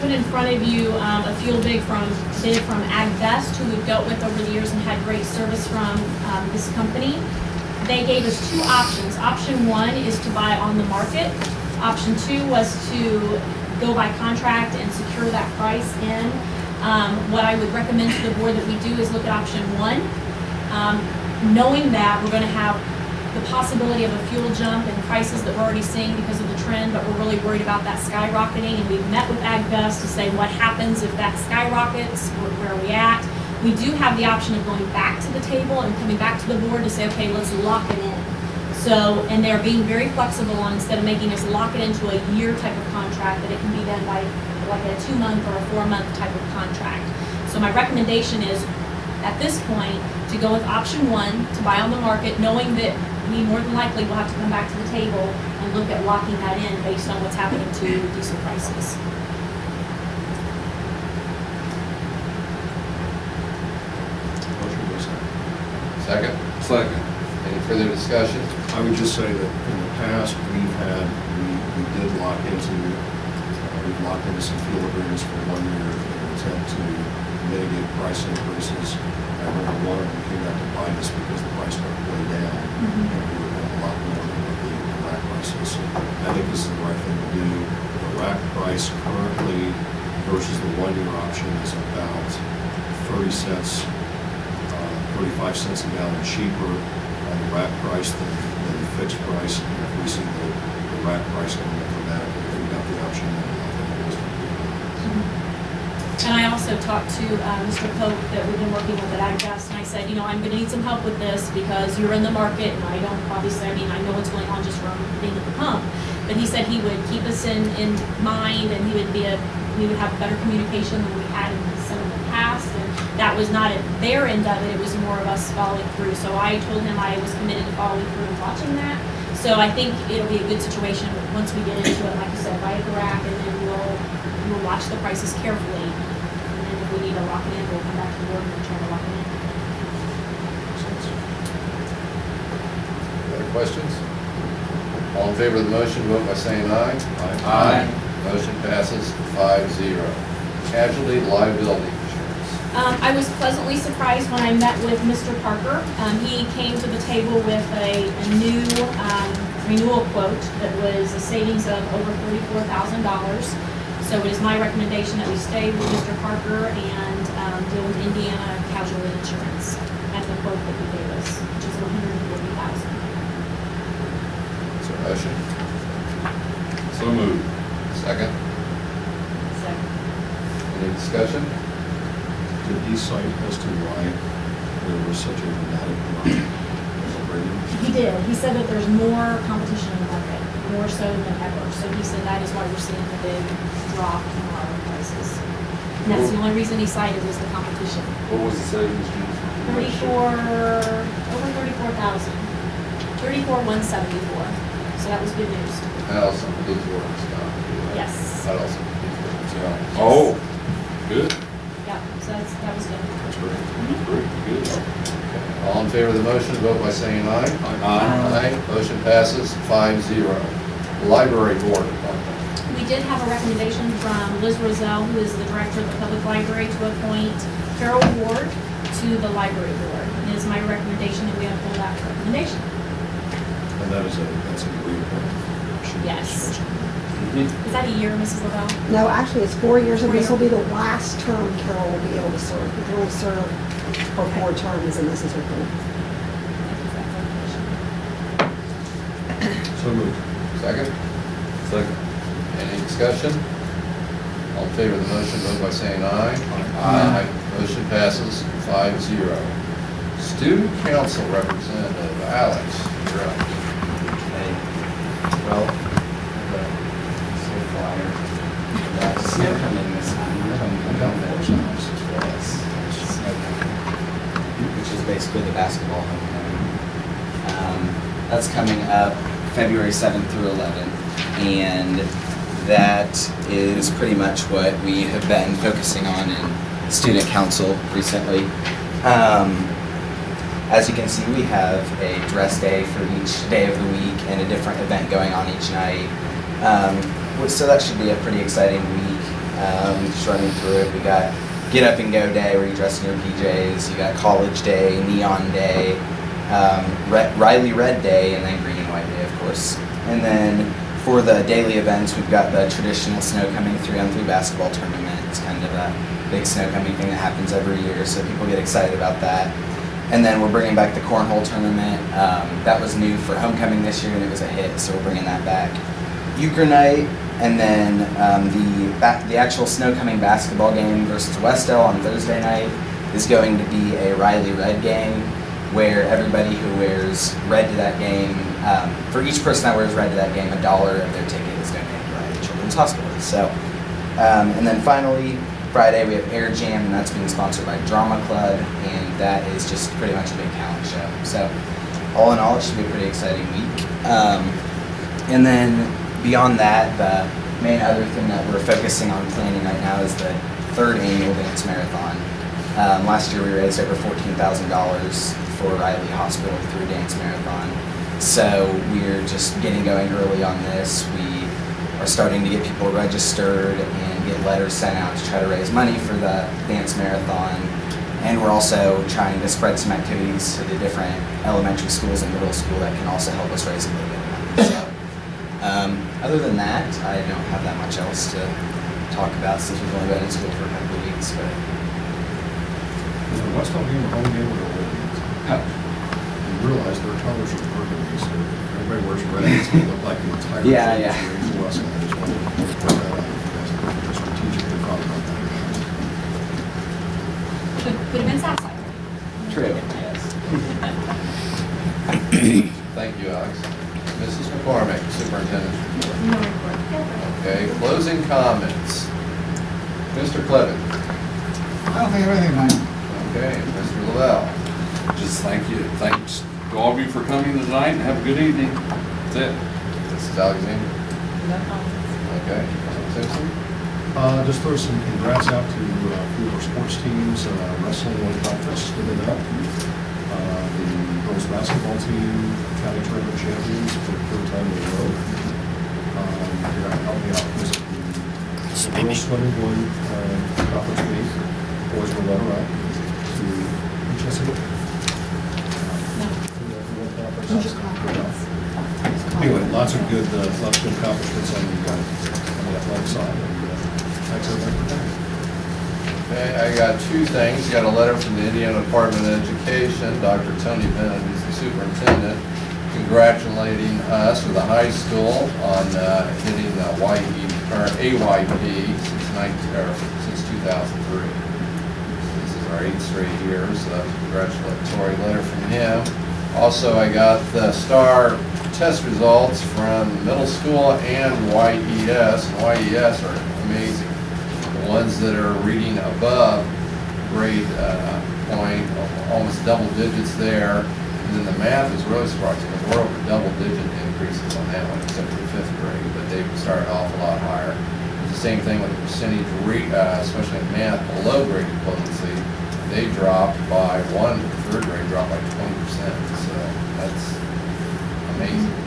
put in front of you a fuel bid from AgVest, who we've dealt with over the years and had great service from this company. They gave us two options. Option one is to buy on the market. Option two was to go by contract and secure that price in. What I would recommend to the board that we do is look at option one, knowing that we're going to have the possibility of a fuel jump in prices that we're already seeing because of the trend, but we're really worried about that skyrocketing, and we've met with AgVest to say what happens if that skyrockets, where are we at. We do have the option of going back to the table and coming back to the board to say, okay, let's lock it in. So, and they're being very flexible on, instead of making us lock it into a year type of contract, that it can be done by like a 2-month or a 4-month type of contract. So my recommendation is, at this point, to go with option one, to buy on the market, knowing that we more than likely will have to come back to the table and look at locking that in based on what's happening to diesel prices. Second? Second. Any further discussion? I would just say that in the past, we did lock into, we've locked into some fuel agreements for 1 year in an attempt to mitigate price increases. I remember one of them came out to bite us because the price went way down, and we were going a lot more than what the rack price is. So I think this is the right thing to do. The rack price currently versus the 1 year option is about 30 cents, 35 cents a gallon cheaper on the rack price than the fixed price. And if we see the rack price coming up dramatically, if we got the option, then I think it was. And I also talked to Mr. Pope that we've been working with at AgVest, and I said, you know, I'm going to need some help with this because you're in the market, and I don't, obviously, I mean, I know what's going on just from being at the pump. But he said he would keep us in mind, and we would have better communication than we had in some of the past. And that was not at their end of it, it was more of us following through. So I told him I was committed to following through and watching that. So I think it'll be a good situation once we get into it, like you said, buy at the rack, and then we'll watch the prices carefully. If we need to lock it in, we'll come back to the board and try to lock it in. Other questions? All in favor of the motion, vote by saying aye. Aye. Motion passes 5-0. Casualty liability insurance. I was pleasantly surprised when I met with Mr. Parker. He came to the table with a new renewal quote that was a savings of over $34,000. So it is my recommendation that we stay with Mr. Parker and deal with Indiana casualty insurance at the quote that he gave us, which is $140,000. Is there a motion? So moved. Second? Second. Any discussion? Did he cite as to why there was such a dramatic drop in the rating? He did. He said that there's more competition in the market, more so than ever. So he said that is why we're seeing the big drop in our prices. And that's the only reason he cited was the competition. What was the savings, Jim? Over 34,000. 34,174. So that was good news. That also includes work stuff. Yes. That also includes work stuff. Oh, good. Yeah, so that was good. That's great. Very good. All in favor of the motion, vote by saying aye. Aye. Motion passes 5-0. Library Board appointment. We did have a recommendation from Liz Roselle, who is the director of the public library, to appoint Carol Ward to the library board. It is my recommendation that we uphold that recommendation. And that's a reappointment. Yes. Is that a year, Mrs. Lavelle? No, actually, it's 4 years, and 4 this will be years. the last term Carol will be able to serve. We can only serve for 4 terms, and this is her fourth. So moved. Second? Second. Any discussion? All in favor of the motion, vote by saying aye. Aye. Motion passes 5-0. Student Council Representative Alex, you're up. Okay. Well, the school flyer, that's snow coming this time. Unfortunately, yes. Snow coming, which is basically the basketball homecoming. That's coming up February 7th through 11th, and that is pretty much what we have been focusing on in student council recently. As you can see, we have a dress day for each day of the week and a different event going on each night. So that should be a pretty exciting week. Just running through it. We got Get Up and Go Day where you dress in your PJs. You got College Day, Neon Day, Riley Red Day, and then Green and White Day, of course. And then for the daily events, we've got the traditional snow coming 3-on-3 basketball tournament. It's kind of a big snow coming thing that happens every year, so people get excited about that. And then we're bringing back the cornhole tournament. That was new for homecoming this year, and it was a hit, so we're bringing that back. Euchre night, and then the actual snow coming basketball game versus Westell on Thursday night is going to be a Riley Red game, where everybody who wears red to that game, for each person that wears red to that game, $1 of their ticket is donated by the Children's Hospital. So, and then finally, Friday we have Air Jam, and that's being sponsored by Drama Club, and that is just pretty much a big talent show. So, all in all, it should be a pretty exciting week. And then beyond that, the main other thing that we're focusing on planning right now is the 3rd annual dance marathon. Last year we raised over $14,000 for Riley Hospital through dance marathon. So we're just getting going early on this. We are starting to get people registered and get letters sent out to try to raise money for the dance marathon. And we're also trying to spread some activities to the different elementary schools and middle school that can also help us raise a little bit of money. So, other than that, I don't have that much else to talk about since we've only been in school for a couple of weeks. But Is the Westall game a home game or a away game? You realize their colors are burgundy, so everybody wears red, it's gonna look like the entire. Yeah. Westall, I just wanted to point that out. You guys are strategically thought about that. Could have been Southside. true. Thank you, Alex. Mrs. McCormick, Superintendent. No report. Okay, closing comments. Mr. Clevin. I don't think of anything, man. Okay, Mr. Lavelle. Just thanks to all of you for coming tonight and have a good evening. That's it. Mrs. Alexander. Okay, Mr. Simpson. Just throw some congrats out to a few of our sports teams. Wrestling won conference, stood it up. The girls basketball team, county tournament champions for the 3rd time in a row. You're going to help me out. Was it the girls swimming won conference meet? Boys were runner-up to Chester. Anyway, lots of good accomplishments on the athletic side. Thanks everybody for that. Okay, I got 2 things. Got a letter from the Indiana Department of Education, Dr. Tony Bennett, who's the superintendent, congratulating us or the high school on hitting the AYP since 2003. This is our 8th straight year, so that's a congratulatory letter from him. Also, I got the STAR test results from middle school and YES. And YES are amazing. The ones that are reading above grade point, almost double digits there. And then the math is really surprising because we're over double-digit increases on that one, except for the 5th grade, but they started off a lot higher. It's the same thing with the percentage, especially in math, below grade equivalency. They dropped by 1, the 3rd grade dropped by 20%, so that's amazing.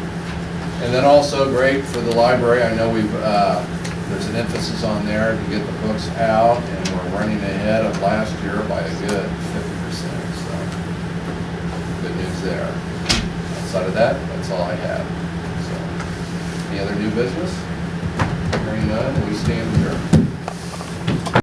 And then also great for the library. I know there's an emphasis on there to get the books out, and we're running ahead of last year by a good 50%. So good news there. Outside of that, that's all I have. So, any other new business? Hearing none, we stand adjourned.